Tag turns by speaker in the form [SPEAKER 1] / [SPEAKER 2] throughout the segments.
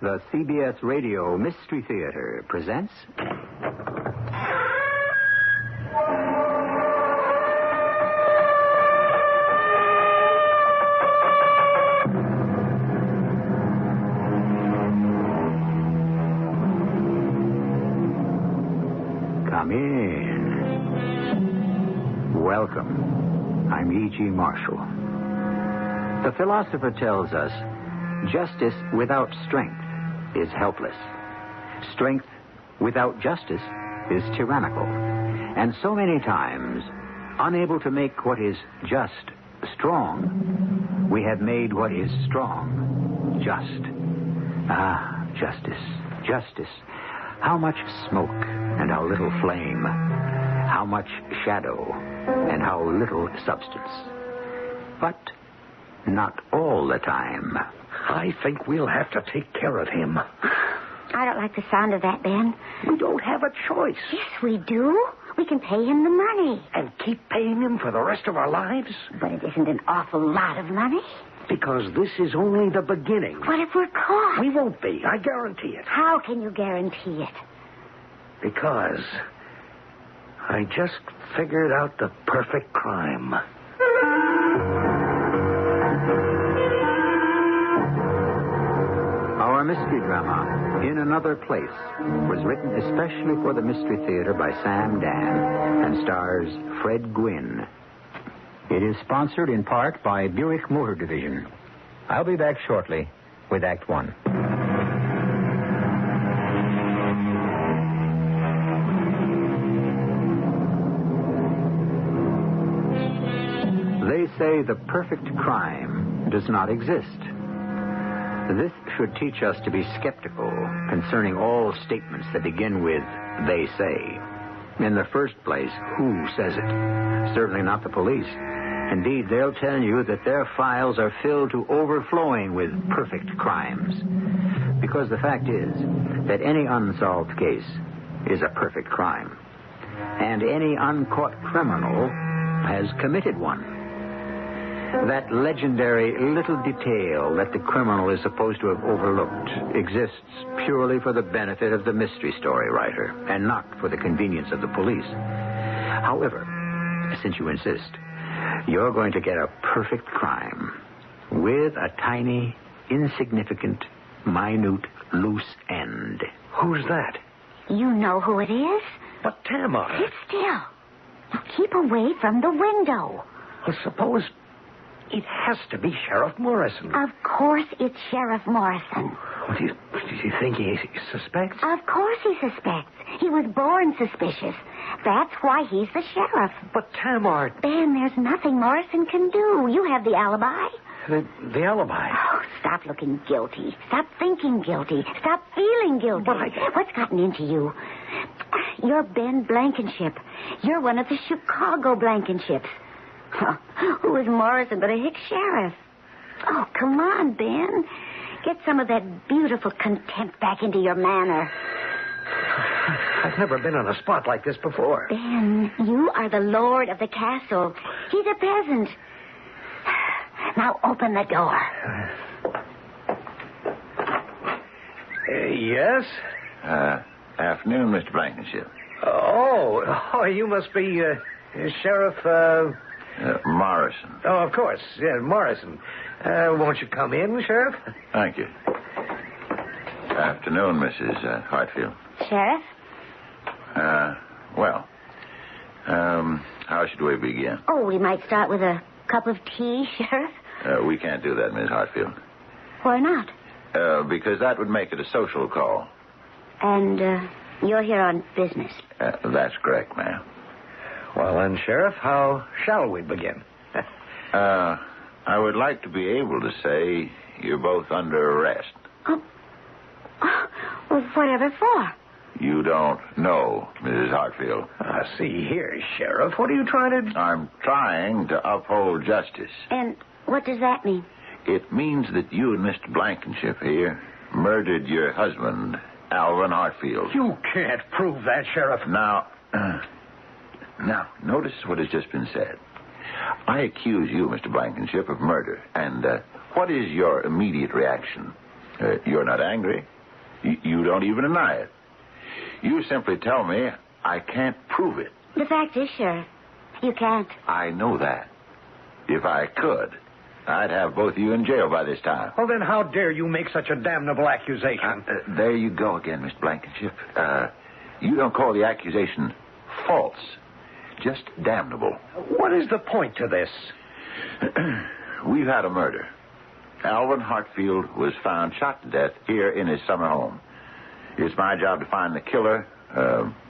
[SPEAKER 1] The CBS Radio Mystery Theater presents... Come in. Welcome. I'm E.G. Marshall. The philosopher tells us justice without strength is helpless. Strength without justice is tyrannical. And so many times, unable to make what is just strong, we have made what is strong just. Ah, justice, justice. How much smoke and how little flame. How much shadow and how little substance. But not all the time.
[SPEAKER 2] I think we'll have to take care of him.
[SPEAKER 3] I don't like the sound of that, Ben.
[SPEAKER 2] We don't have a choice.
[SPEAKER 3] Yes, we do. We can pay him the money.
[SPEAKER 2] And keep paying him for the rest of our lives?
[SPEAKER 3] But it isn't an awful lot of money.
[SPEAKER 2] Because this is only the beginning.
[SPEAKER 3] What if we're caught?
[SPEAKER 2] We won't be. I guarantee it.
[SPEAKER 3] How can you guarantee it?
[SPEAKER 2] Because I just figured out the perfect crime.
[SPEAKER 1] Our mystery drama, In Another Place, was written especially for the Mystery Theater by Sam Dann and stars Fred Gwynne. It is sponsored in part by Buick Motor Division. I'll be back shortly with Act One. They say the perfect crime does not exist. This should teach us to be skeptical concerning all statements that begin with, they say. In the first place, who says it? Certainly not the police. Indeed, they'll tell you that their files are filled to overflowing with perfect crimes. Because the fact is that any unsolved case is a perfect crime. And any uncaught criminal has committed one. That legendary little detail that the criminal is supposed to have overlooked exists purely for the benefit of the mystery story writer and not for the convenience of the police. However, since you insist, you're going to get a perfect crime with a tiny, insignificant, minute, loose end.
[SPEAKER 2] Who's that?
[SPEAKER 3] You know who it is?
[SPEAKER 2] But Tamar.
[SPEAKER 3] Sit still. Now keep away from the window.
[SPEAKER 2] Well, suppose it has to be Sheriff Morrison.
[SPEAKER 3] Of course it's Sheriff Morrison.
[SPEAKER 2] Do you think he suspects?
[SPEAKER 3] Of course he suspects. He was born suspicious. That's why he's the sheriff.
[SPEAKER 2] But Tamar...
[SPEAKER 3] Ben, there's nothing Morrison can do. You have the alibi.
[SPEAKER 2] The alibi?
[SPEAKER 3] Oh, stop looking guilty. Stop thinking guilty. Stop feeling guilty.
[SPEAKER 2] But
[SPEAKER 3] What's gotten into you? You're Ben Blankenship. You're one of the Chicago Blankenships. Huh. Who is Morrison but a hick sheriff? Oh, come on, Ben. Get some of that beautiful contempt back into your manner.
[SPEAKER 2] I've never been on a spot like this before.
[SPEAKER 3] Ben, you are the lord of the castle. He's a peasant. Now open the door.
[SPEAKER 2] Yes?
[SPEAKER 4] Afternoon, Mr. Blankenship.
[SPEAKER 2] Oh, you must be Sheriff...
[SPEAKER 4] Morrison.
[SPEAKER 2] Oh, of course. Yeah, Morrison. Won't you come in, Sheriff?
[SPEAKER 4] Thank you. Afternoon, Mrs. Hartfield.
[SPEAKER 3] Sheriff?
[SPEAKER 4] How should we begin?
[SPEAKER 3] Oh, we might start with a cup of tea, Sheriff.
[SPEAKER 4] We can't do that, Miss Hartfield.
[SPEAKER 3] Why not?
[SPEAKER 4] Because that would make it a social call.
[SPEAKER 3] And you're here on business.
[SPEAKER 4] That's correct, ma'am.
[SPEAKER 2] Well, then, Sheriff, how shall we begin?
[SPEAKER 4] I would like to be able to say you're both under arrest.
[SPEAKER 3] Oh, well, whatever for?
[SPEAKER 4] You don't know, Mrs. Hartfield.
[SPEAKER 2] See here, Sheriff. What are you trying to...
[SPEAKER 4] I'm trying to uphold justice.
[SPEAKER 3] And what does that mean?
[SPEAKER 4] It means that you and Mr. Blankenship here murdered your husband, Alvin Hartfield.
[SPEAKER 2] You can't prove that, Sheriff.
[SPEAKER 4] Now, notice what has just been said. I accuse you, Mr. Blankenship, of murder. And what is your immediate reaction? You're not angry. You don't even deny it. You simply tell me I can't prove it.
[SPEAKER 3] The fact is, Sheriff, you can't.
[SPEAKER 4] I know that. If I could, I'd have both of you in jail by this time.
[SPEAKER 2] Well, then how dare you make such a damnable accusation?
[SPEAKER 4] There you go again, Miss Blankenship. You don't call the accusation false, just damnable.
[SPEAKER 2] What is the point to this?
[SPEAKER 4] We've had a murder. Alvin Hartfield was found shot to death here in his summer home. It's my job to find the killer,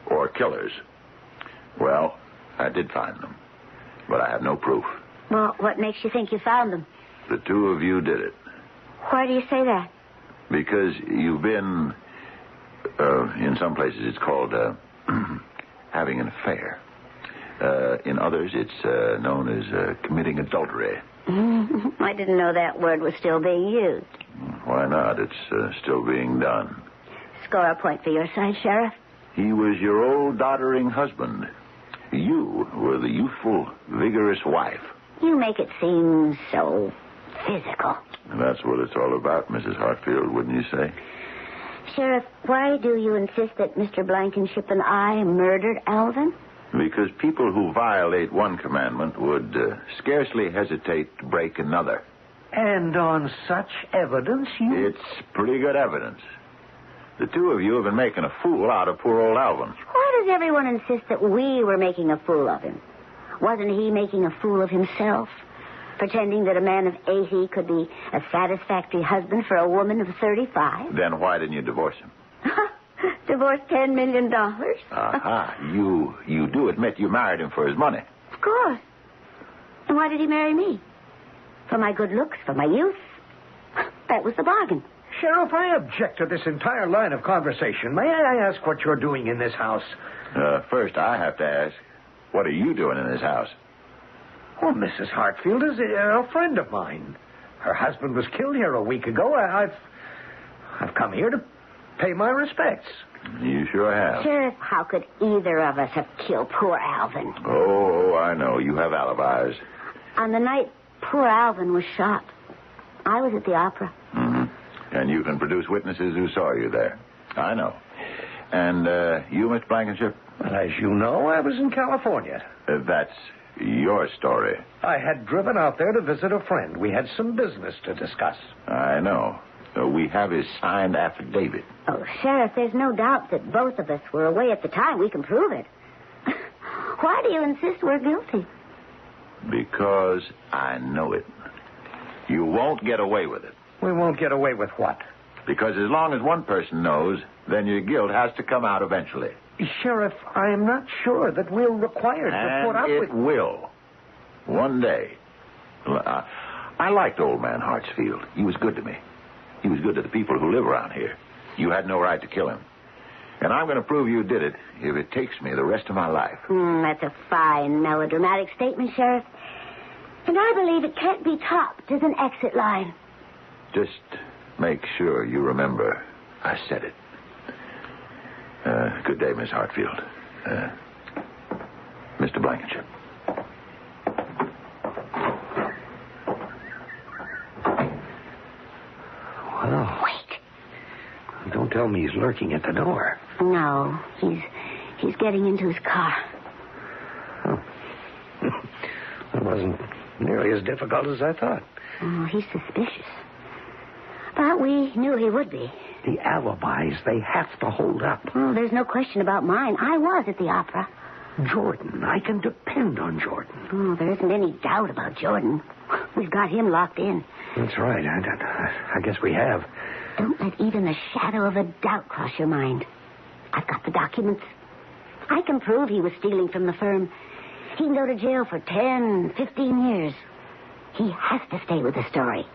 [SPEAKER 4] or killers. Well, I did find them, but I have no proof.
[SPEAKER 3] Well, what makes you think you found them?
[SPEAKER 4] The two of you did it.
[SPEAKER 3] Why do you say that?
[SPEAKER 4] Because you've been, in some places it's called having an affair. In others, it's known as committing adultery.
[SPEAKER 3] I didn't know that word was still being used.
[SPEAKER 4] Why not? It's still being done.
[SPEAKER 3] Score a point for your side, Sheriff.
[SPEAKER 4] He was your old doddering husband. You were the youthful, vigorous wife.
[SPEAKER 3] You make it seem so physical.
[SPEAKER 4] And that's what it's all about, Mrs. Hartfield, wouldn't you say?
[SPEAKER 3] Sheriff, why do you insist that Mr. Blankenship and I murdered Alvin?
[SPEAKER 4] Because people who violate one commandment would scarcely hesitate to break another.
[SPEAKER 2] And on such evidence, you...
[SPEAKER 4] It's pretty good evidence. The two of you have been making a fool out of poor old Alvin.
[SPEAKER 3] Why does everyone insist that we were making a fool of him? Wasn't he making a fool of himself? Pretending that a man of 80 could be a satisfactory husband for a woman of 35?
[SPEAKER 4] Then why didn't you divorce him?
[SPEAKER 3] Divorce $10 million?
[SPEAKER 4] Aha. You do admit you married him for his money.
[SPEAKER 3] Of course. And why did he marry me? For my good looks, for my youth? That was the bargain.
[SPEAKER 2] Sheriff, I object to this entire line of conversation. May I ask what you're doing in this house?
[SPEAKER 4] First, I have to ask, what are you doing in this house?
[SPEAKER 2] Well, Mrs. Hartfield is a friend of mine. Her husband was killed here a week ago. I've come here to pay my respects.
[SPEAKER 4] You sure have.
[SPEAKER 3] Sheriff, how could either of us have killed poor Alvin?
[SPEAKER 4] Oh, I know. You have alibis.
[SPEAKER 3] On the night poor Alvin was shot, I was at the opera.
[SPEAKER 4] Mm-hmm. And you can produce witnesses who saw you there. I know. And you, Mr. Blankenship?
[SPEAKER 2] Well, as you know, I was in California.
[SPEAKER 4] That's your story.
[SPEAKER 2] I had driven out there to visit a friend. We had some business to discuss.
[SPEAKER 4] I know. We have his signed affidavit.
[SPEAKER 3] Oh, Sheriff, there's no doubt that both of us were away at the time. We can prove it. Why do you insist we're guilty?
[SPEAKER 4] Because I know it. You won't get away with it.
[SPEAKER 2] We won't get away with what?
[SPEAKER 4] Because as long as one person knows, then your guilt has to come out eventually.
[SPEAKER 2] Sheriff, I am not sure that we're required to put up with...
[SPEAKER 4] it will. One day. I liked old man Hartsfield. He was good to me. He was good to the people who live around here. You had no right to kill him. And I'm going to prove you did it if it takes me the rest of my life.
[SPEAKER 3] That's a fine melodramatic statement, Sheriff. And I believe it can't be topped as an exit line.
[SPEAKER 4] Just make sure you remember I said it. Good day, Miss Hartfield. Mr. Blankenship.
[SPEAKER 2] Well,
[SPEAKER 3] Wait.
[SPEAKER 2] don't tell me he's lurking at the door.
[SPEAKER 3] No, he's getting into his car.
[SPEAKER 2] Oh. It wasn't nearly as difficult as I thought.
[SPEAKER 3] Oh, he's suspicious. But we knew he would be.
[SPEAKER 2] The alibis, they have to hold up.
[SPEAKER 3] Oh, there's no question about mine. I was at the opera.
[SPEAKER 2] Jordan, I can depend on Jordan.
[SPEAKER 3] Oh, there isn't any doubt about Jordan. We've got him locked in.
[SPEAKER 2] That's right. I guess we have.
[SPEAKER 3] Don't let even the shadow of a doubt cross your mind. I've got the documents. I can prove he was stealing from the firm. He can go to jail for 10, 15 years. He has to stay with the story.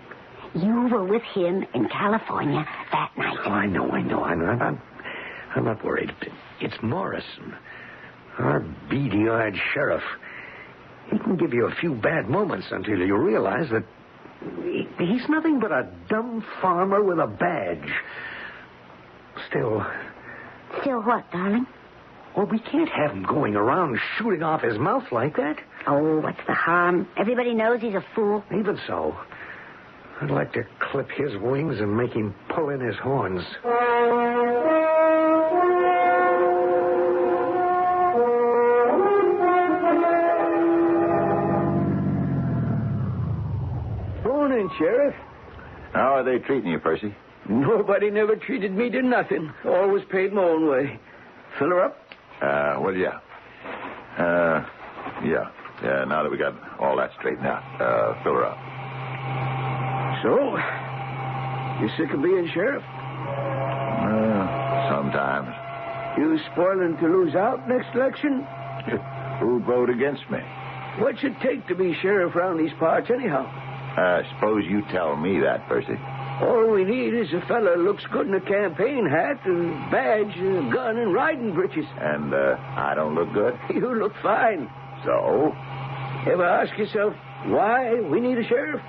[SPEAKER 3] You were with him in California that night.
[SPEAKER 2] Oh, I know. I'm not worried. It's Morrison, our beady-eyed sheriff. He can give you a few bad moments until you realize that he's nothing but a dumb farmer with a badge. Still...
[SPEAKER 3] Still what, darling?
[SPEAKER 2] Well, we can't have him going around shooting off his mouth like that.
[SPEAKER 3] Oh, what's the harm? Everybody knows he's a fool.
[SPEAKER 2] Even so. I'd like to clip his wings and make him pull in his horns.
[SPEAKER 5] Morning, Sheriff.
[SPEAKER 4] How are they treating you, Percy?
[SPEAKER 5] Nobody never treated me to nothing. Always paid my own way. Fill her up?
[SPEAKER 4] Well, yeah. Yeah, now that we got all that straightened out, fill her up.
[SPEAKER 5] So, you sick of being sheriff?
[SPEAKER 4] Sometimes.
[SPEAKER 5] You spoiling to lose out next election?
[SPEAKER 4] Who'd vote against me?
[SPEAKER 5] What's it take to be sheriff around these parts anyhow?
[SPEAKER 4] Suppose you tell me that, Percy.
[SPEAKER 5] All we need is a fella who looks good in a campaign hat, a badge, a gun, and riding breeches.
[SPEAKER 4] And, I don't look good?
[SPEAKER 5] You look fine.
[SPEAKER 4] So?
[SPEAKER 5] Ever ask yourself why we need a sheriff?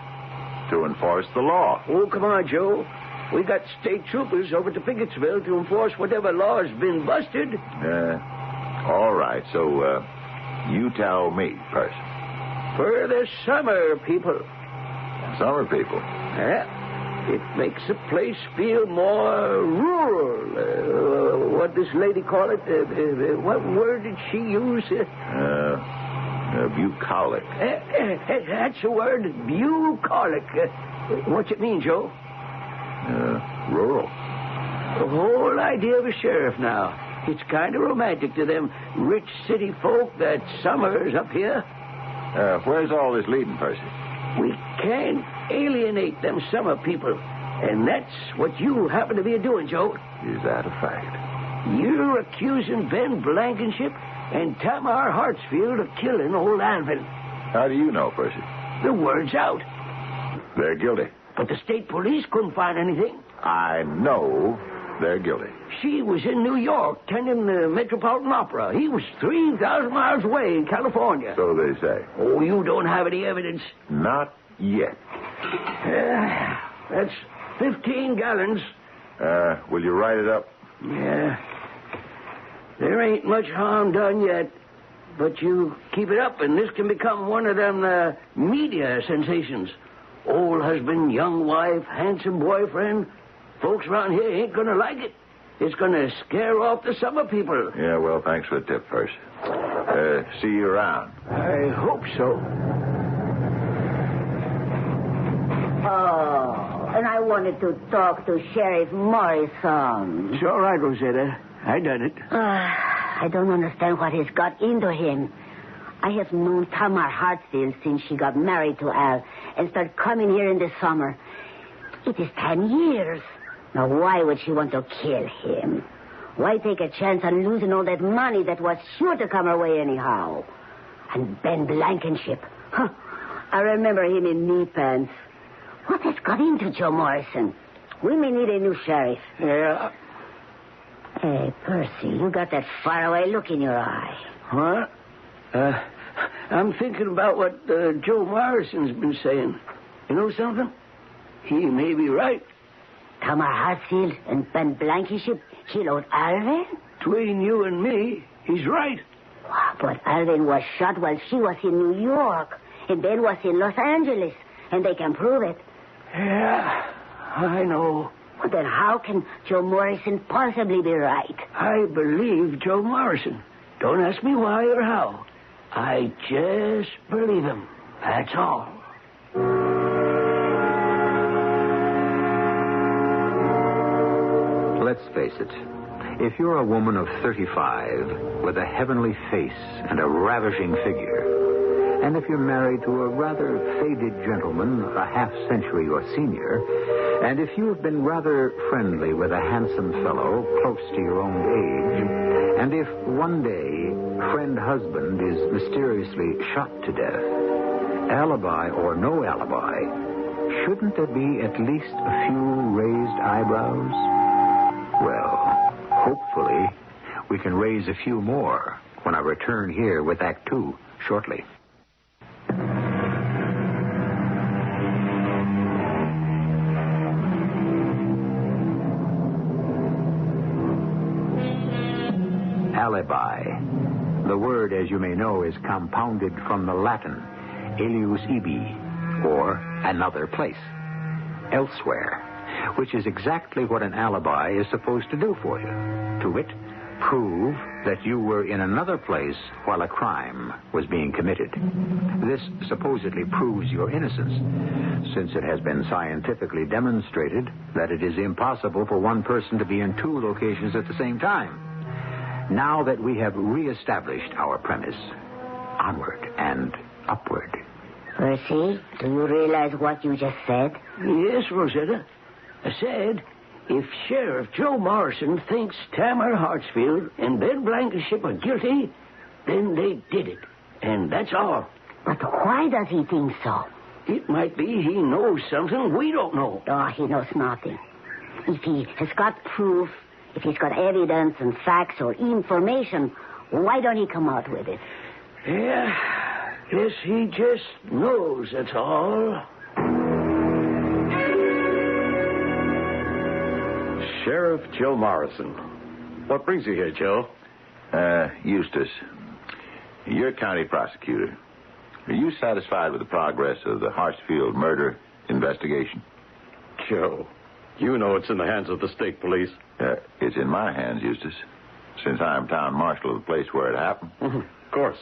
[SPEAKER 4] To enforce the law.
[SPEAKER 5] Oh, come on, Joe. We got state troopers over to Pickettsville to enforce whatever law's been busted.
[SPEAKER 4] All right, so, you tell me, Percy.
[SPEAKER 5] For the summer people.
[SPEAKER 4] Summer people?
[SPEAKER 5] Yeah. It makes a place feel more rural. What does lady call it? What word did she use?
[SPEAKER 4] Bucolic.
[SPEAKER 5] That's the word, bucolic. What's it mean, Joe?
[SPEAKER 4] Rural.
[SPEAKER 5] The whole idea of a sheriff now. It's kind of romantic to them rich city folk that summer's up here.
[SPEAKER 4] Where's all this leading, Percy?
[SPEAKER 5] We can't alienate them summer people. And that's what you happen to be doing, Joe.
[SPEAKER 4] Is that a fact?
[SPEAKER 5] You're accusing Ben Blankenship and Tamar Hartsfield of killing old Alvin.
[SPEAKER 4] How do you know, Percy?
[SPEAKER 5] The word's out.
[SPEAKER 4] They're guilty.
[SPEAKER 5] But the state police couldn't find anything.
[SPEAKER 4] I know they're guilty.
[SPEAKER 5] She was in New York, attending the Metropolitan Opera. He was 3,000 miles away in California.
[SPEAKER 4] So they say.
[SPEAKER 5] Oh, you don't have any evidence?
[SPEAKER 4] Not yet.
[SPEAKER 5] That's 15 gallons.
[SPEAKER 4] Will you write it up?
[SPEAKER 5] Yeah. There ain't much harm done yet. But you keep it up, and this can become one of them media sensations. Old husband, young wife, handsome boyfriend. Folks around here ain't going to like it. It's going to scare off the summer people.
[SPEAKER 4] Yeah, well, thanks for the tip, Percy. See you around.
[SPEAKER 5] I hope so.
[SPEAKER 3] Oh, and I wanted to talk to Sheriff Morrison.
[SPEAKER 5] It's all right, Rosetta. I done it.
[SPEAKER 3] I don't understand what has got into him. I have known Tamar Hartsfield since she got married to Al and started coming here in the summer. It is 10 years. Now, why would she want to kill him? Why take a chance on losing all that money that was sure to come her way anyhow? And Ben Blankenship. Huh. I remember him in knee pants. What has got into Joe Morrison? We may need a new sheriff.
[SPEAKER 5] Yeah.
[SPEAKER 3] Hey, Percy, you got that faraway look in your eye.
[SPEAKER 5] Huh? I'm thinking about what Joe Morrison's been saying. You know something? He may be right.
[SPEAKER 3] Tamar Hartsfield and Ben Blankenship killed Alvin?
[SPEAKER 5] Between you and me, he's right.
[SPEAKER 3] But Alvin was shot while she was in New York, and Ben was in Los Angeles, and they can prove it.
[SPEAKER 5] Yeah, I know.
[SPEAKER 3] Well, then how can Joe Morrison possibly be right?
[SPEAKER 5] I believe Joe Morrison. Don't ask me why or how. I just believe him. That's all.
[SPEAKER 1] Let's face it. If you're a woman of 35 with a heavenly face and a ravishing figure, and if you're married to a rather faded gentleman a half-century your senior, and if you have been rather friendly with a handsome fellow close to your own age, and if one day friend husband is mysteriously shot to death, alibi or no alibi, shouldn't there be at least a few raised eyebrows? Well, hopefully we can raise a few more when I return here with Act 2 shortly. Alibi. The word, as you may know, is compounded from the Latin alius ibi, or another place. elsewhere, which is exactly what an alibi is supposed to do for you. To wit, prove that you were in another place while a crime was being committed. This supposedly proves your innocence, since it has been scientifically demonstrated that it is impossible for one person to be in two locations at the same time. Now that we have reestablished our premise, onward and upward.
[SPEAKER 3] Percy, do you realize what you just said?
[SPEAKER 5] Yes, Rosetta. I said, if Sheriff Joe Morrison thinks Tamara Hartsfield and Ben Blankenship are guilty, then they did it. And that's all.
[SPEAKER 3] But why does he think so?
[SPEAKER 5] It might be he knows something we don't know.
[SPEAKER 3] Oh, he knows nothing. If he has got proof, if he's got evidence and facts or information, why don't he come out with it?
[SPEAKER 5] Yeah, guess he just knows, that's all.
[SPEAKER 6] Sheriff Joe Morrison. What brings you here, Joe?
[SPEAKER 4] Eustace, you're county prosecutor. Are you satisfied with the progress of the Hartsfield murder investigation?
[SPEAKER 6] Joe, you know it's in the hands of the state police.
[SPEAKER 4] It's in my hands, Eustace, since I'm town marshal of the place where it happened.
[SPEAKER 6] Of course.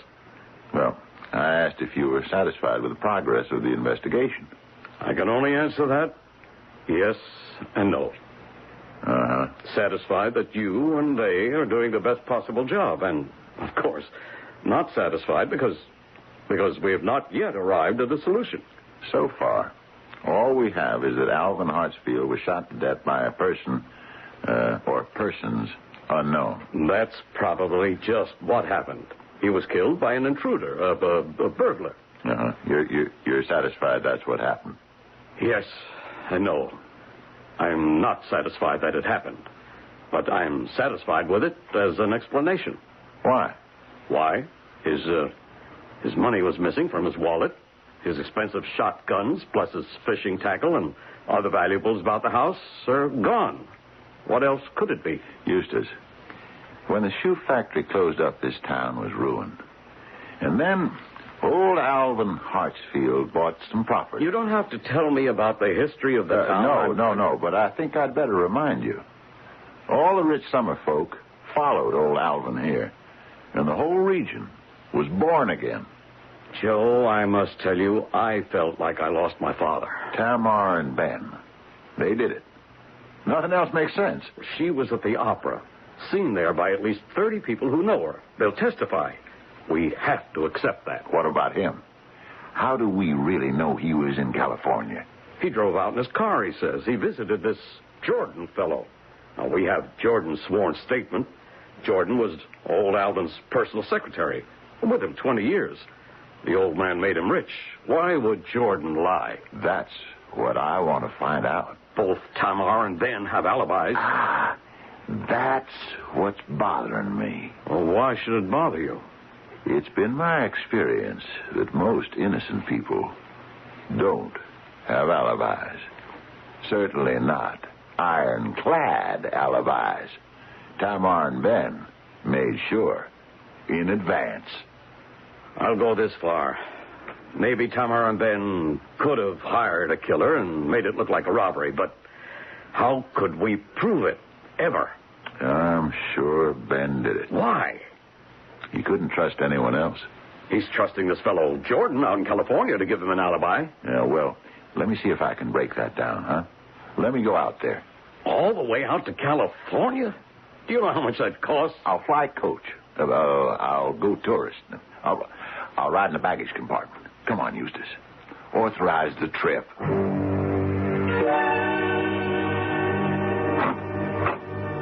[SPEAKER 4] Well, I asked if you were satisfied with the progress of the investigation.
[SPEAKER 6] I can only answer that yes and no.
[SPEAKER 4] Uh-huh.
[SPEAKER 6] Satisfied that you and they are doing the best possible job, and, of course, not satisfied because we have not yet arrived at a solution.
[SPEAKER 4] So far, all we have is that Alvin Hartsfield was shot to death by a person, or persons, unknown.
[SPEAKER 6] That's probably just what happened. He was killed by an intruder, a burglar.
[SPEAKER 4] Uh-huh. You're satisfied that's what happened?
[SPEAKER 6] Yes and no. I'm not satisfied that it happened, but I'm satisfied with it as an explanation.
[SPEAKER 4] Why?
[SPEAKER 6] Why? His money was missing from his wallet, his expensive shotguns, plus his fishing tackle and other valuables about the house are gone. What else could it be?
[SPEAKER 4] Eustace, when the shoe factory closed up, this town was ruined. And then old Alvin Hartsfield bought some property.
[SPEAKER 6] You don't have to tell me about the history of the town.
[SPEAKER 4] No, but I think I'd better remind you. All the rich summer folk followed old Alvin here, and the whole region was born again.
[SPEAKER 6] Joe, I must tell you, I felt like I lost my father.
[SPEAKER 4] Tamar and Ben, they did it. Nothing else makes sense.
[SPEAKER 6] She was at the opera, seen there by at least 30 people who know her. They'll testify. We have to accept that.
[SPEAKER 4] What about him? How do we really know he was in California?
[SPEAKER 6] He drove out in his car, he says. He visited this Jordan fellow. Now, we have Jordan's sworn statement. Jordan was old Alvin's personal secretary. With him 20 years. The old man made him rich. Why would Jordan lie?
[SPEAKER 4] That's what I want to find out.
[SPEAKER 6] Both Tamar and Ben have alibis.
[SPEAKER 4] That's what's bothering me.
[SPEAKER 6] Well, why should it bother you?
[SPEAKER 4] It's been my experience that most innocent people don't have alibis. Certainly not ironclad alibis. Tamar and Ben made sure in advance.
[SPEAKER 6] I'll go this far. Maybe Tamar and Ben could have hired a killer and made it look like a robbery, but how could we prove it, ever?
[SPEAKER 4] I'm sure Ben did it.
[SPEAKER 6] Why?
[SPEAKER 4] He couldn't trust anyone else.
[SPEAKER 6] He's trusting this fellow Jordan out in California to give him an alibi.
[SPEAKER 4] Yeah, well, let me see if I can break that down, huh? Let me go out there.
[SPEAKER 6] All the way out to California? Do you know how much that costs?
[SPEAKER 4] I'll fly coach. I'll go tourist. I'll ride in the baggage compartment. Come on, Eustace. Authorize the trip.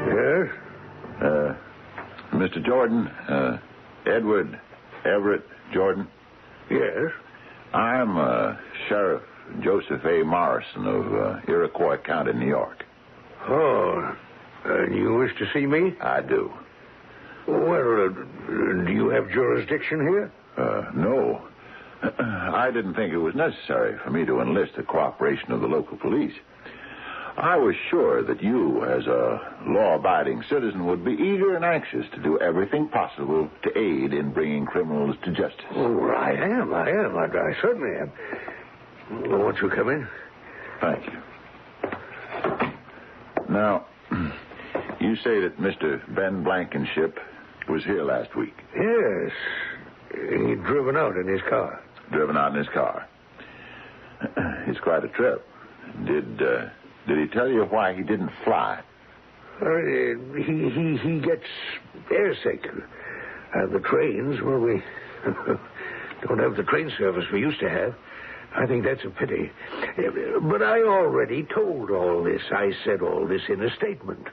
[SPEAKER 2] Yes?
[SPEAKER 4] Mr. Jordan, Edward Everett Jordan.
[SPEAKER 2] Yes?
[SPEAKER 4] I'm Sheriff Joseph A. Morrison of Iroquois County, New York.
[SPEAKER 2] Oh, and you wish to see me?
[SPEAKER 4] I do.
[SPEAKER 2] Well, do you have jurisdiction here?
[SPEAKER 4] No. I didn't think it was necessary for me to enlist the cooperation of the local police. I was sure that you, as a law-abiding citizen, would be eager and anxious to do everything possible to aid in bringing criminals to justice.
[SPEAKER 2] Oh, I am. I certainly am. Won't you come in?
[SPEAKER 4] Thank you. Now, you say that Mr. Ben Blankenship was here last week.
[SPEAKER 2] Yes. He'd driven out in his car.
[SPEAKER 4] Driven out in his car. It's quite a trip. Did he tell you why he didn't fly?
[SPEAKER 2] He gets airsick. The trains, well, we don't have the train service we used to have. I think that's a pity. But I already told all this. I said all this in a statement.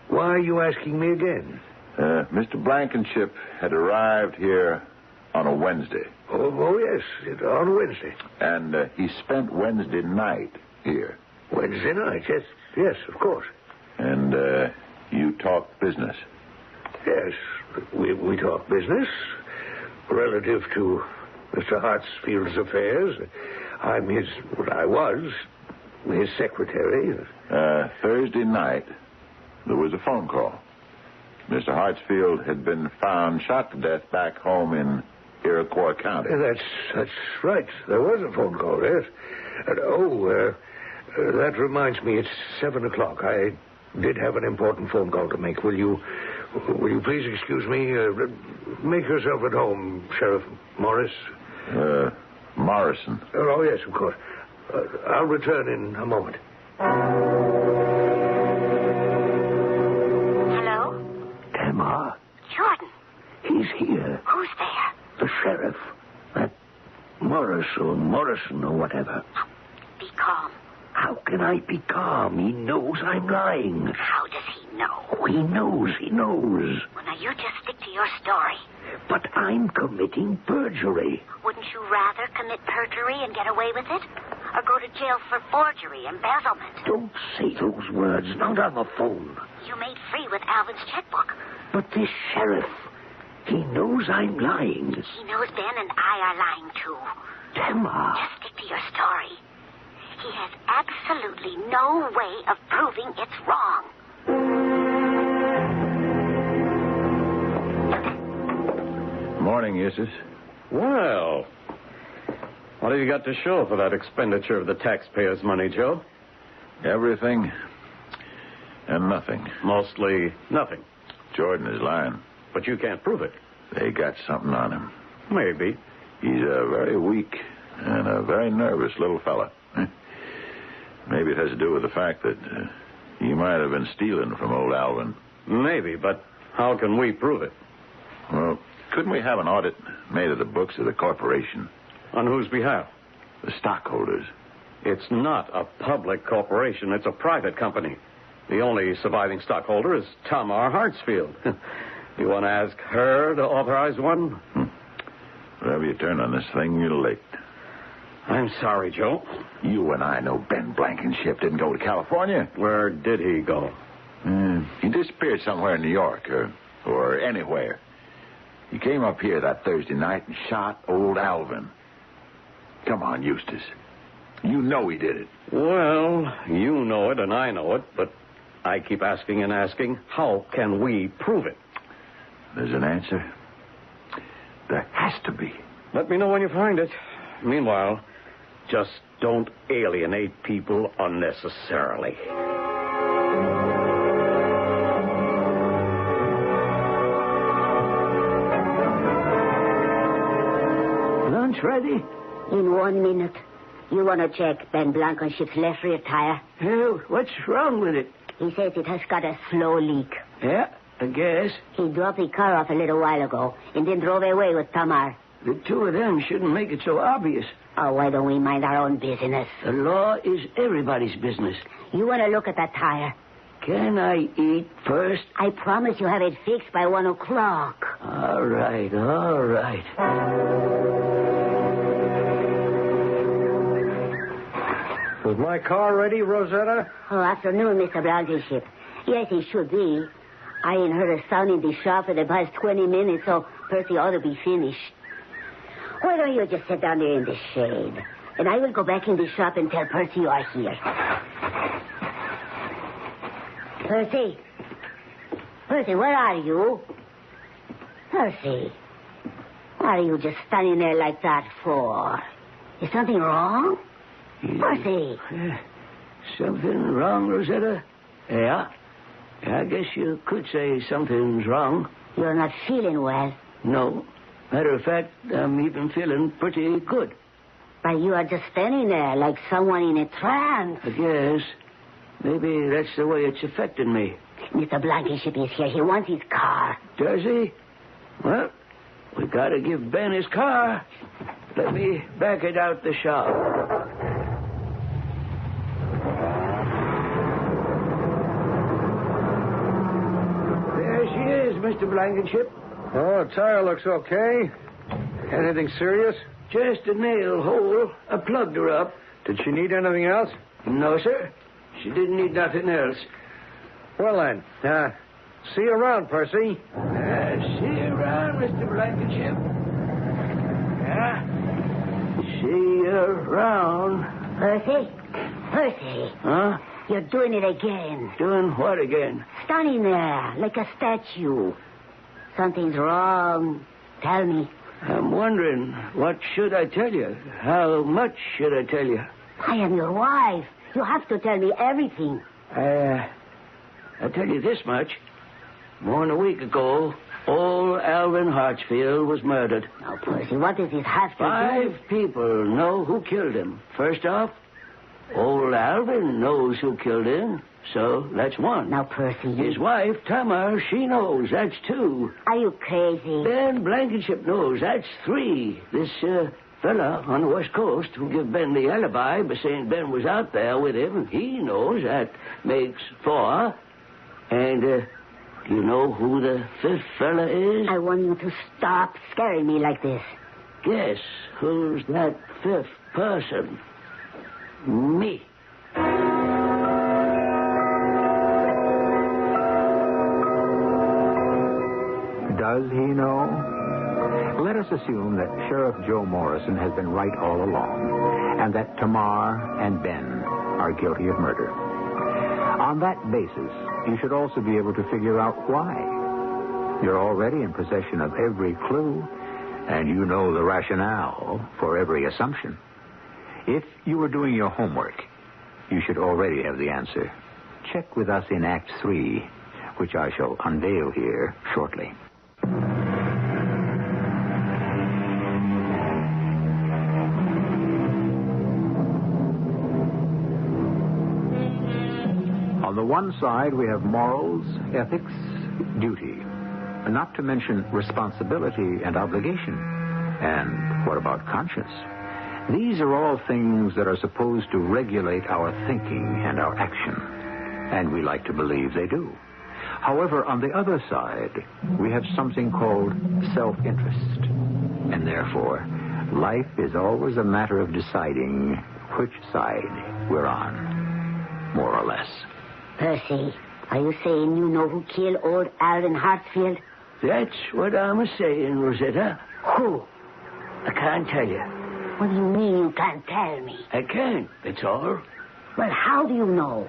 [SPEAKER 2] Why are you asking me again?
[SPEAKER 4] Mr. Blankenship had arrived here on a Wednesday.
[SPEAKER 2] Oh yes, on Wednesday.
[SPEAKER 4] And he spent Wednesday night here.
[SPEAKER 2] Wednesday night, yes, of course.
[SPEAKER 4] And you talked business.
[SPEAKER 2] Yes, we talk business relative to Mr. Hartsfield's affairs. I was his secretary.
[SPEAKER 4] Thursday night, there was a phone call. Mr. Hartsfield had been found shot to death back home in Iroquois County.
[SPEAKER 2] That's right. There was a phone call, yes. That reminds me, it's 7 o'clock. I did have an important phone call to make. Will you please excuse me? Make yourself at home, Sheriff Morris.
[SPEAKER 4] Morrison.
[SPEAKER 2] Oh, yes, of course. I'll return in a moment.
[SPEAKER 3] Hello?
[SPEAKER 2] Tamar.
[SPEAKER 3] Jordan.
[SPEAKER 2] He's here.
[SPEAKER 3] Who's there?
[SPEAKER 2] The sheriff. That Morrison or whatever.
[SPEAKER 3] Be calm.
[SPEAKER 2] How can I be calm? He knows I'm lying.
[SPEAKER 3] How does he know?
[SPEAKER 2] Oh, he knows.
[SPEAKER 3] Well, now you just stick to your story.
[SPEAKER 2] But I'm committing perjury.
[SPEAKER 3] Wouldn't you rather commit perjury and get away with it? Or go to jail for forgery, embezzlement?
[SPEAKER 2] Don't say those words. Not on the phone.
[SPEAKER 3] You made free with Alvin's checkbook.
[SPEAKER 2] But this sheriff, he knows I'm lying.
[SPEAKER 3] He knows Ben and I are lying, too.
[SPEAKER 2] Tamar.
[SPEAKER 3] Just stick to your story. He has absolutely no way of proving it's wrong.
[SPEAKER 4] Morning, Eustace.
[SPEAKER 6] Well, what have you got to show for that expenditure of the taxpayers' money, Joe?
[SPEAKER 4] Everything and nothing.
[SPEAKER 6] Mostly nothing.
[SPEAKER 4] Jordan is lying.
[SPEAKER 6] But you can't prove it.
[SPEAKER 4] They got something on him.
[SPEAKER 6] Maybe.
[SPEAKER 4] He's a very weak and a very nervous little fella. Maybe it has to do with the fact that he might have been stealing from old Alvin.
[SPEAKER 6] Maybe, but how can we prove it?
[SPEAKER 4] Well, couldn't we have an audit made of the books of the corporation?
[SPEAKER 6] On whose behalf?
[SPEAKER 4] The stockholders.
[SPEAKER 6] It's not a public corporation. It's a private company. The only surviving stockholder is Tamar Hartsfield. You want to ask her to authorize one?
[SPEAKER 4] Whatever you turn on this thing, you're late.
[SPEAKER 6] I'm sorry, Joe.
[SPEAKER 4] You and I know Ben Blankenship didn't go to California.
[SPEAKER 6] Where did he go?
[SPEAKER 4] He disappeared somewhere in New York or anywhere. He came up here that Thursday night and shot old Alvin. Come on, Eustace. You know he did it.
[SPEAKER 6] Well, you know it and I know it, but I keep asking and asking, how can we prove it?
[SPEAKER 4] There's an answer. There has to be.
[SPEAKER 6] Let me know when you find it. Meanwhile, just don't alienate people unnecessarily.
[SPEAKER 5] Lunch ready?
[SPEAKER 3] In 1 minute. You want to check Ben Blankenship's left rear tire?
[SPEAKER 5] Hell, what's wrong with it?
[SPEAKER 3] He says it has got a slow leak.
[SPEAKER 5] Yeah, I guess.
[SPEAKER 3] He dropped the car off a little while ago and then drove away with Tamar.
[SPEAKER 5] The two of them shouldn't make it so obvious.
[SPEAKER 3] Oh, why don't we mind our own business?
[SPEAKER 5] The law is everybody's business.
[SPEAKER 3] You want to look at that tire?
[SPEAKER 5] Can I eat first?
[SPEAKER 3] I promise you have it fixed by 1 o'clock.
[SPEAKER 5] All right.
[SPEAKER 2] Was my car ready, Rosetta?
[SPEAKER 3] Oh, afternoon, Mr. Blankenship. Yes, it should be. I ain't heard a sound in the shop for the past 20 minutes, so Percy ought to be finished. Why don't you just sit down there in the shade? And I will go back in the shop and tell Percy you are here. Percy? Percy, where are you? Percy? What are you just standing there like that for? Is something wrong? Percy?
[SPEAKER 5] Something wrong, Rosetta? Yeah. I guess you could say something's wrong.
[SPEAKER 3] You're not feeling well.
[SPEAKER 5] No. Matter of fact, I'm even feeling pretty good.
[SPEAKER 3] But you are just standing there like someone in a trance.
[SPEAKER 5] I guess. Maybe that's the way it's affecting me.
[SPEAKER 3] Mr. Blankenship is here. He wants his car.
[SPEAKER 5] Does he? Well, we gotta give Ben his car. Let me back it out the shop. There she is, Mr. Blankenship.
[SPEAKER 2] Oh, tire looks okay. Anything serious?
[SPEAKER 5] Just a nail hole. I plugged her up.
[SPEAKER 2] Did she need anything else?
[SPEAKER 5] No, sir. She didn't need nothing else.
[SPEAKER 2] Well, then, see you around, Percy.
[SPEAKER 5] See you around, Mr. Blankenship. See you around.
[SPEAKER 3] Percy.
[SPEAKER 5] Huh?
[SPEAKER 3] You're doing it again.
[SPEAKER 5] Doing what again?
[SPEAKER 3] Standing there like a statue. Something's wrong. Tell me.
[SPEAKER 5] I'm wondering, what should I tell you? How much should I tell you?
[SPEAKER 3] I am your wife. You have to tell me everything.
[SPEAKER 5] I'll tell you this much. More than a week ago, old Alvin Hartsfield was murdered.
[SPEAKER 3] Now, Percy, what does this have to do?
[SPEAKER 5] 5 people know who killed him. First off, old Alvin knows who killed him, so that's 1.
[SPEAKER 3] Now, Percy,
[SPEAKER 5] His wife, Tamar, she knows. That's 2.
[SPEAKER 3] Are you crazy?
[SPEAKER 5] Ben Blankenship knows. That's 3. This fella on the West Coast who gave Ben the alibi by saying Ben was out there with him, he knows. That makes 4. And do you know who the 5th fella is?
[SPEAKER 3] I want you to stop scaring me like this.
[SPEAKER 5] Guess who's that 5th person? Me.
[SPEAKER 1] Does he know? Let us assume that Sheriff Joe Morrison has been right all along, and that Tamar and Ben are guilty of murder. On that basis, you should also be able to figure out why. You're already in possession of every clue, and you know the rationale for every assumption. If you were doing your homework, you should already have the answer. Check with us in Act 3, which I shall unveil here shortly. On the one side, we have morals, ethics, duty, not to mention responsibility and obligation. And what about conscience? These are all things that are supposed to regulate our thinking and our action, and we like to believe they do. However, on the other side, we have something called self-interest, and therefore, life is always a matter of deciding which side we're on, more or less.
[SPEAKER 3] Percy, are you saying you know who killed old Alvin Hartsfield?
[SPEAKER 5] That's what I'm saying, Rosetta.
[SPEAKER 3] Who?
[SPEAKER 5] I can't tell you.
[SPEAKER 3] What do you mean you can't tell me?
[SPEAKER 5] I can't, that's all.
[SPEAKER 3] Well, how do you know?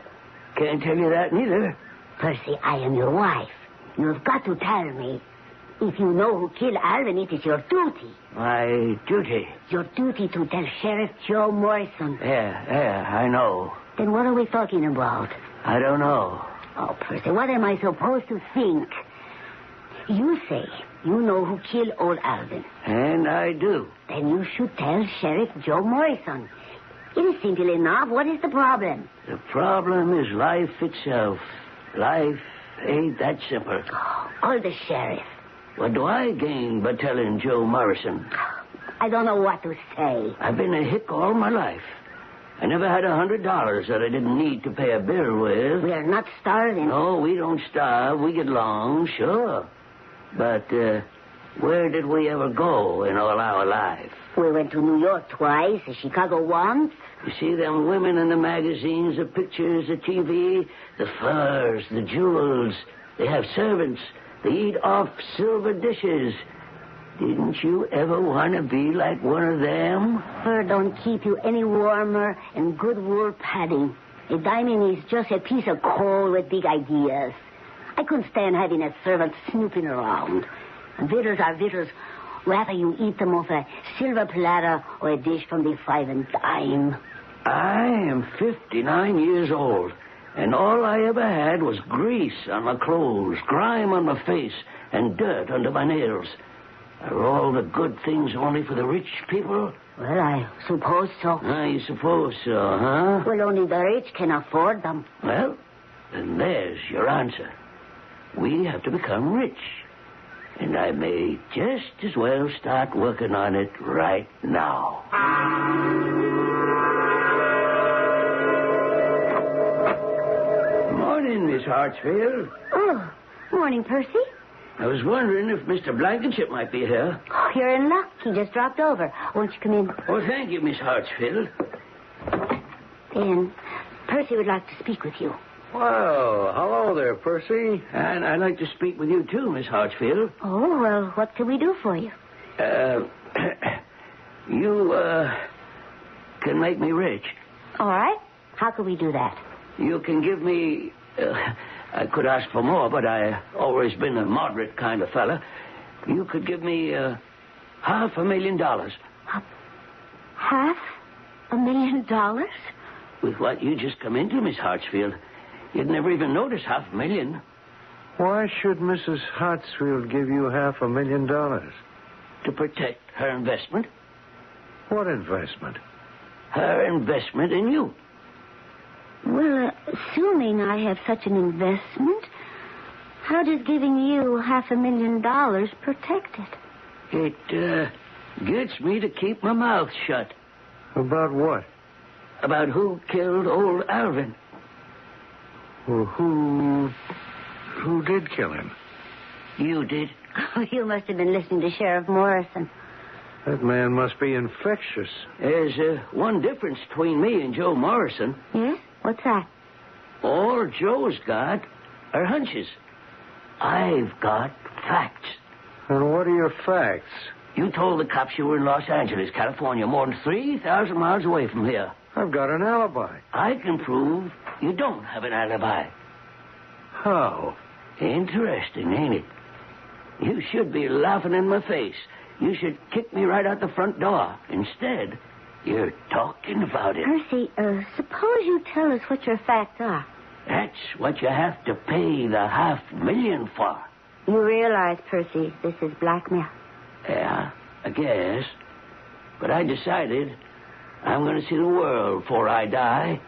[SPEAKER 5] Can't tell you that neither.
[SPEAKER 3] Percy, I am your wife. You've got to tell me. If you know who killed Alvin, it is your duty.
[SPEAKER 5] My duty?
[SPEAKER 3] Your duty to tell Sheriff Joe Morrison.
[SPEAKER 5] Yeah, I know.
[SPEAKER 3] Then what are we talking about?
[SPEAKER 5] I don't know.
[SPEAKER 3] Oh, Percy, what am I supposed to think? You say you know who killed old Alvin.
[SPEAKER 5] And I do.
[SPEAKER 3] Then you should tell Sheriff Joe Morrison. It is simple enough. What is the problem?
[SPEAKER 5] The problem is life itself. Life ain't that simple.
[SPEAKER 3] Call the sheriff.
[SPEAKER 5] What do I gain by telling Joe Morrison?
[SPEAKER 3] I don't know what to say.
[SPEAKER 5] I've been a hick all my life. I never had $100 that I didn't need to pay a bill with.
[SPEAKER 3] We are not starving.
[SPEAKER 5] No, we don't starve. We get along, sure. But where did we ever go in all our life?
[SPEAKER 3] We went to New York twice, Chicago once.
[SPEAKER 5] You see them women in the magazines, the pictures, the TV, the furs, the jewels. They have servants. They eat off silver dishes. Didn't you ever want to be like one of them?
[SPEAKER 3] Fur don't keep you any warmer and good wool padding. A diamond is just a piece of coal with big ideas. I couldn't stand having a servant snooping around. And victuals are victuals, whether you eat them off a silver platter or a dish from the 5 and dime.
[SPEAKER 5] I am 59 years old, And all I ever had was grease on my clothes, grime on my face, and dirt under my nails. Are all the good things only for the rich people?
[SPEAKER 3] Well, I suppose so.
[SPEAKER 5] You suppose so, huh?
[SPEAKER 3] Well, only the rich can afford them.
[SPEAKER 5] Well, then there's your answer. We have to become rich. And I may just as well start working on it right now. Morning, Miss Hartsfield.
[SPEAKER 3] Oh, morning, Percy.
[SPEAKER 5] I was wondering if Mr. Blankenship might be here.
[SPEAKER 3] Oh, you're in luck. He just dropped over. Won't you come in?
[SPEAKER 5] Oh, thank you, Miss Hartsfield.
[SPEAKER 3] In. Percy would like to speak with you.
[SPEAKER 2] Well, hello there, Percy.
[SPEAKER 5] And I'd like to speak with you, too, Miss Hartsfield.
[SPEAKER 3] Oh, well, what can we do for you?
[SPEAKER 5] You can make me rich.
[SPEAKER 3] All right. How can we do that?
[SPEAKER 5] You can give me... I could ask for more, but I always been a moderate kind of fella. You could give me $500,000.
[SPEAKER 3] $500,000?
[SPEAKER 5] With what you just come into, Miss Hartsfield, you'd never even notice $500,000.
[SPEAKER 2] Why should Mrs. Hartsfield give you $500,000?
[SPEAKER 5] To protect her investment.
[SPEAKER 2] What investment?
[SPEAKER 5] Her investment in you.
[SPEAKER 3] Well, assuming I have such an investment, how does giving you $500,000 protect it?
[SPEAKER 5] It gets me to keep my mouth shut.
[SPEAKER 2] About what?
[SPEAKER 5] About who killed old Alvin.
[SPEAKER 2] Well, who did kill him?
[SPEAKER 5] You did.
[SPEAKER 3] Oh, you must have been listening to Sheriff Morrison.
[SPEAKER 2] That man must be infectious.
[SPEAKER 5] There's one difference between me and Joe Morrison.
[SPEAKER 3] Yes? What's that?
[SPEAKER 5] All Joe's got are hunches. I've got facts.
[SPEAKER 2] And what are your facts?
[SPEAKER 5] You told the cops you were in Los Angeles, California, more than 3,000 miles away from here.
[SPEAKER 2] I've got an alibi.
[SPEAKER 5] I can prove you don't have an alibi.
[SPEAKER 2] How?
[SPEAKER 5] Interesting, ain't it? You should be laughing in my face. You should kick me right out the front door. Instead, you're talking about it.
[SPEAKER 3] Percy, suppose you tell us what your facts are.
[SPEAKER 5] That's what you have to pay the $500,000 for.
[SPEAKER 3] You realize, Percy, this is blackmail.
[SPEAKER 5] Yeah, I guess. But I decided I'm going to see the world before I die.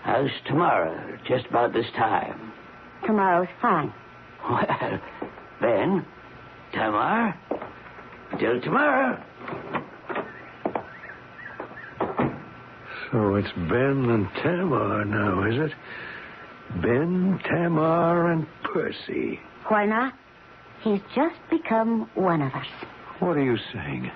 [SPEAKER 5] How's tomorrow, just about this time?
[SPEAKER 3] Tomorrow's fine.
[SPEAKER 5] Well, then, Tamar, till tomorrow.
[SPEAKER 2] So it's Ben and Tamar now, is it? Ben, Tamar, and Percy.
[SPEAKER 3] Why not? He's just become one of us.
[SPEAKER 2] What are you saying?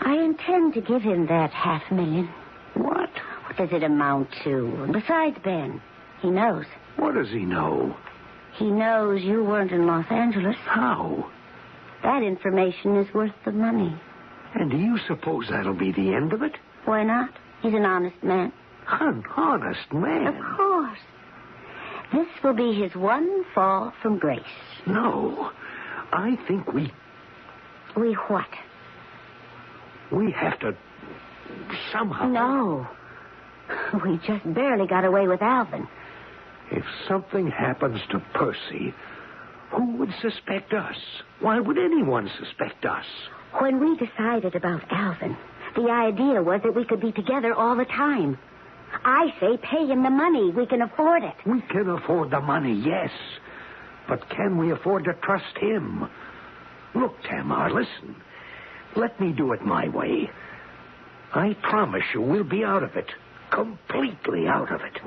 [SPEAKER 3] I intend to give him that $500,000.
[SPEAKER 2] What?
[SPEAKER 3] What does it amount to? And besides, Ben, he knows.
[SPEAKER 2] What does he know?
[SPEAKER 3] He knows you weren't in Los Angeles.
[SPEAKER 2] How?
[SPEAKER 3] That information is worth the money.
[SPEAKER 2] And do you suppose that'll be the end of it?
[SPEAKER 3] Why not? He's an honest man.
[SPEAKER 2] An honest man?
[SPEAKER 3] Of course. This will be his one fall from grace.
[SPEAKER 2] No. I think we
[SPEAKER 3] what?
[SPEAKER 2] We have to somehow...
[SPEAKER 3] No. We just barely got away with Alvin.
[SPEAKER 2] If something happens to Percy, who would suspect us? Why would anyone suspect us?
[SPEAKER 3] When we decided about Alvin, the idea was that we could be together all the time. I say pay him the money. We can afford it.
[SPEAKER 2] We can afford the money, yes. But can we afford to trust him? Look, Tamar, listen. Let me do it my way. I promise you we'll be out of it. Completely out of it.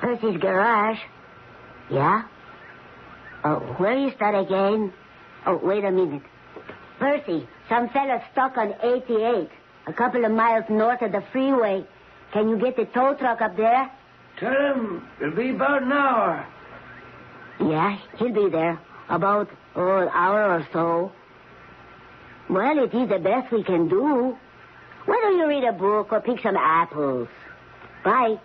[SPEAKER 3] Percy's garage. Yeah? Oh, where is that again? Oh, wait a minute. Percy, some fella stuck on 88, a couple of miles north of the freeway. Can you get the tow truck up there?
[SPEAKER 5] Tell him it'll be about an hour.
[SPEAKER 3] Yeah, he'll be there. About, an hour or so. Well, it is the best we can do. Why don't you read a book or pick some apples? Bye.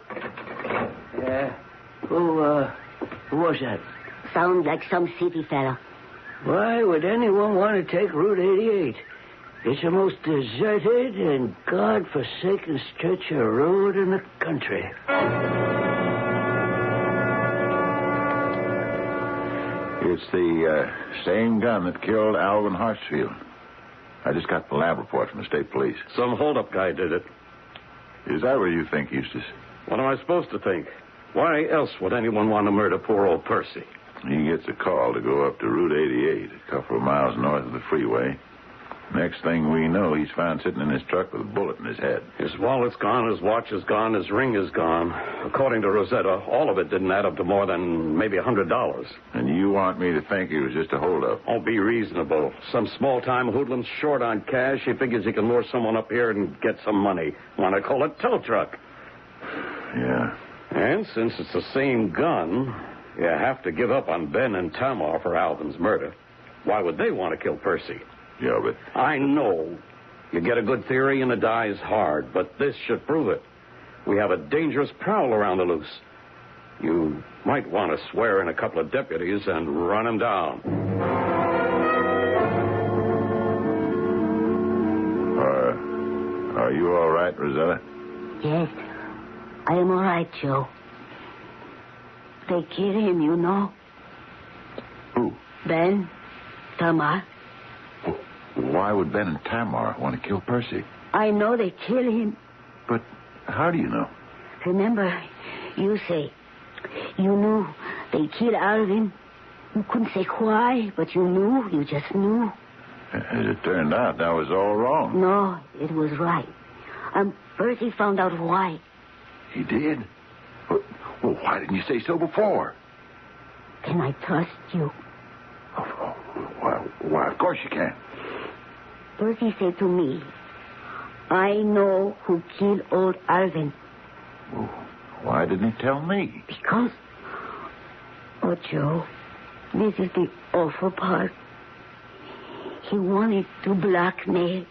[SPEAKER 5] Who was that?
[SPEAKER 3] Sounds like some city fella.
[SPEAKER 5] Why would anyone want to take Route 88? It's the most deserted and God-forsaken stretch of road in the country.
[SPEAKER 4] It's the same gun that killed Alvin Hartsfield. I just got the lab report from the state police.
[SPEAKER 6] Some holdup guy did it.
[SPEAKER 4] Is that what you think, Eustace?
[SPEAKER 6] What am I supposed to think? Why else would anyone want to murder poor old Percy?
[SPEAKER 4] He gets a call to go up to Route 88, a couple of miles north of the freeway. Next thing we know, he's found sitting in his truck with a bullet in his head.
[SPEAKER 6] His wallet's gone, his watch is gone, his ring is gone. According to Rosetta, all of it didn't add up to more than maybe $100.
[SPEAKER 4] And you want me to think it was just a holdup?
[SPEAKER 6] Oh, be reasonable. Some small-time hoodlum's short on cash. He figures he can lure someone up here and get some money. Want to call it tow truck.
[SPEAKER 4] Yeah.
[SPEAKER 6] And since it's the same gun, you have to give up on Ben and Tamar for Alvin's murder. Why would they want to kill Percy?
[SPEAKER 4] Yeah, but...
[SPEAKER 6] I know. You get a good theory and it dies hard, but this should prove it. We have a dangerous prowler around the loose. You might want to swear in a couple of deputies and run him down.
[SPEAKER 4] Are you all right, Rosetta?
[SPEAKER 3] Yes, I am all right, Joe. They killed him, you know.
[SPEAKER 4] Who?
[SPEAKER 3] Ben, Tamar.
[SPEAKER 4] Why would Ben and Tamar want to kill Percy?
[SPEAKER 3] I know they killed him.
[SPEAKER 4] But how do you know?
[SPEAKER 3] Remember, you say you knew they killed Alvin. You couldn't say why, but you knew. You just knew.
[SPEAKER 4] As it turned out, that was all wrong.
[SPEAKER 3] No, it was right. Percy found out why.
[SPEAKER 4] He did? Well, why didn't you say so before?
[SPEAKER 3] Can I trust you?
[SPEAKER 4] Why, of course you can.
[SPEAKER 3] Percy said to me, I know who killed old Alvin.
[SPEAKER 4] Well, why didn't he tell me?
[SPEAKER 3] Because... Oh, Joe, this is the awful part. He wanted to blackmail.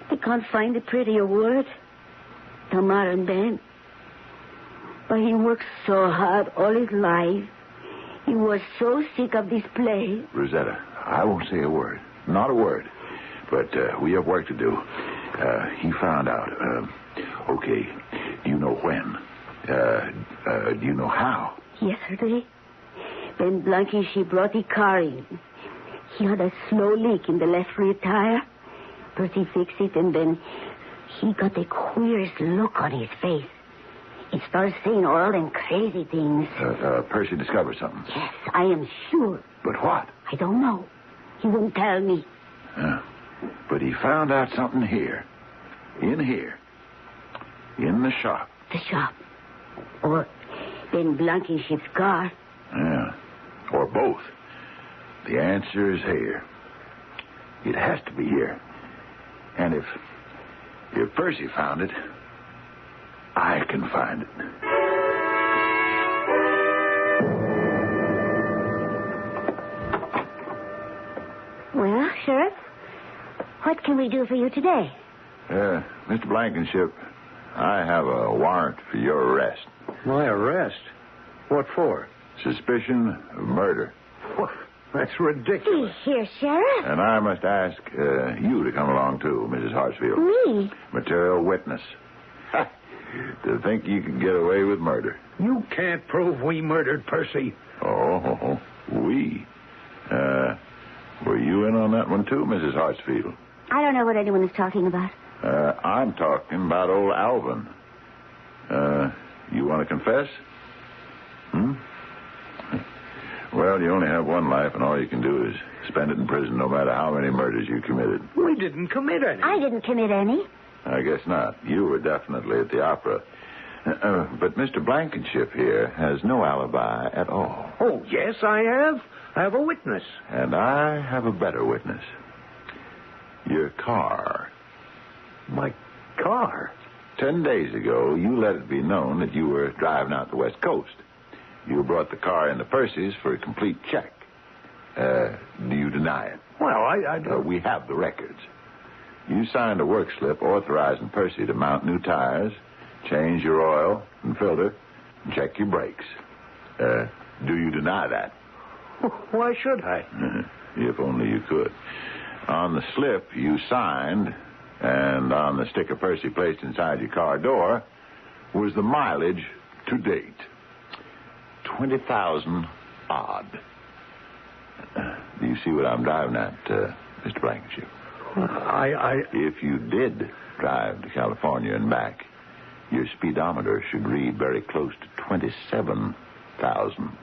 [SPEAKER 3] I can't find a prettier word. Tamar and Ben. But he worked so hard all his life. He was so sick of this play.
[SPEAKER 4] Rosetta, I won't say a word. Not a word. But we have work to do. He found out. Okay. Do you know when? Do you know how?
[SPEAKER 3] Yesterday, Ben Blankenship brought the car in. He had a slow leak in the left rear tire. Percy fixed it, and then he got the queerest look on his face. He started saying all them crazy things.
[SPEAKER 4] Percy discovered something.
[SPEAKER 3] Yes, I am sure.
[SPEAKER 4] But what?
[SPEAKER 3] I don't know. He wouldn't tell me.
[SPEAKER 4] But he found out something here. In here. In the shop.
[SPEAKER 3] The shop. Or Ben Blankenship's car.
[SPEAKER 4] Yeah. Or both. The answer is here. It has to be here. And if Percy found it, I can find it.
[SPEAKER 3] Well, Sheriff, what can we do for you today?
[SPEAKER 4] Mr. Blankenship, I have a warrant for your arrest.
[SPEAKER 2] My arrest? What for?
[SPEAKER 4] Suspicion of murder.
[SPEAKER 2] What? That's ridiculous.
[SPEAKER 3] Here, Sheriff.
[SPEAKER 4] And I must ask you to come along, too, Mrs. Hartsfield.
[SPEAKER 3] Me?
[SPEAKER 4] Material witness. To think you could get away with murder.
[SPEAKER 2] You can't prove we murdered Percy.
[SPEAKER 4] Oh, we. Were you in on that one, too, Mrs. Hartsfield?
[SPEAKER 3] I don't know what anyone is talking about.
[SPEAKER 4] I'm talking about old Alvin. You want to confess? Well, you only have one life, and all you can do is spend it in prison no matter how many murders you committed.
[SPEAKER 2] We didn't commit any.
[SPEAKER 3] I didn't commit any.
[SPEAKER 4] I guess not. You were definitely at the opera. But Mr. Blankenship here has no alibi at all.
[SPEAKER 2] Oh, yes, I have. I have a witness.
[SPEAKER 4] And I have a better witness. Your car.
[SPEAKER 2] My car?
[SPEAKER 4] 10 days ago, you let it be known that you were driving out the West Coast. You brought the car into Percy's for a complete check. Do you deny it?
[SPEAKER 2] Well, I don't...
[SPEAKER 4] We have the records. You signed a work slip authorizing Percy to mount new tires, change your oil and filter, and check your brakes. Do you deny that?
[SPEAKER 2] Why should I?
[SPEAKER 4] If only you could. On the slip you signed, and on the sticker Percy placed inside your car door, was the mileage to date. 20,000 odd. Do you see what I'm driving at, Mr. Blankenship? If you did drive to California and back, your speedometer should read very close to 27,000.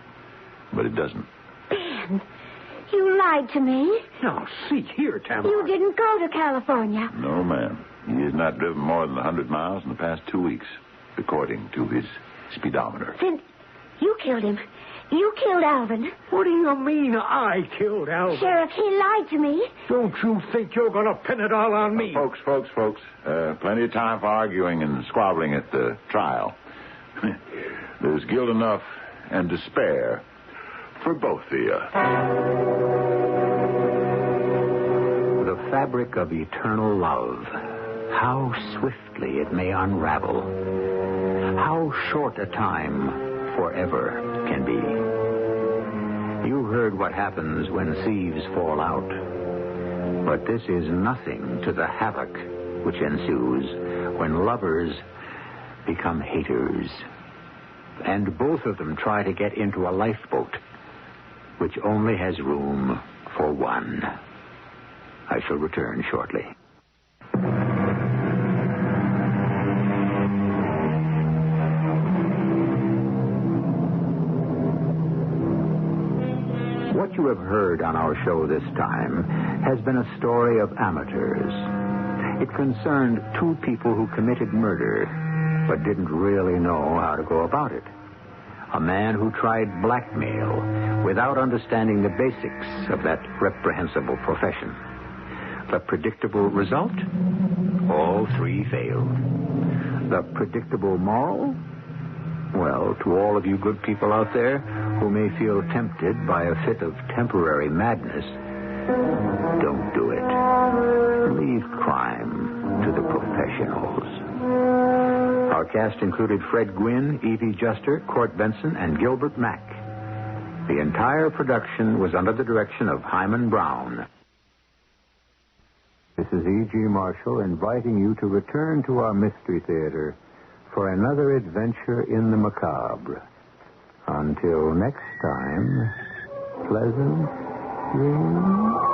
[SPEAKER 4] But it doesn't.
[SPEAKER 3] Ben, you lied to me.
[SPEAKER 2] Now, see here, Tamara.
[SPEAKER 3] You didn't go to California.
[SPEAKER 4] No, ma'am. He has not driven more than 100 miles in the past 2 weeks, according to his speedometer.
[SPEAKER 3] Then you killed him. You killed Alvin.
[SPEAKER 2] What do you mean I killed Alvin?
[SPEAKER 3] Sheriff, he lied to me.
[SPEAKER 2] Don't you think you're going to pin it all on me?
[SPEAKER 4] Folks. Plenty of time for arguing and squabbling at the trial. There's guilt enough and to spare for both of you.
[SPEAKER 1] The fabric of eternal love. How swiftly it may unravel. How short a time forever can be. You heard what happens when thieves fall out. But this is nothing to the havoc which ensues when lovers become haters. And both of them try to get into a lifeboat which only has room for one. I shall return shortly. What you have heard on our show this time has been a story of amateurs. It concerned two people who committed murder, but didn't really know how to go about it. A man who tried blackmail without understanding the basics of that reprehensible profession. The predictable result? All three failed. The predictable moral? Well, to all of you good people out there who may feel tempted by a fit of temporary madness, don't do it. Leave crime to the professionals. Our cast included Fred Gwynne, Evie Juster, Court Benson, and Gilbert Mack. The entire production was under the direction of Hyman Brown. This is E.G. Marshall inviting you to return to our Mystery Theater for another adventure in the macabre. Until next time, pleasant dreams.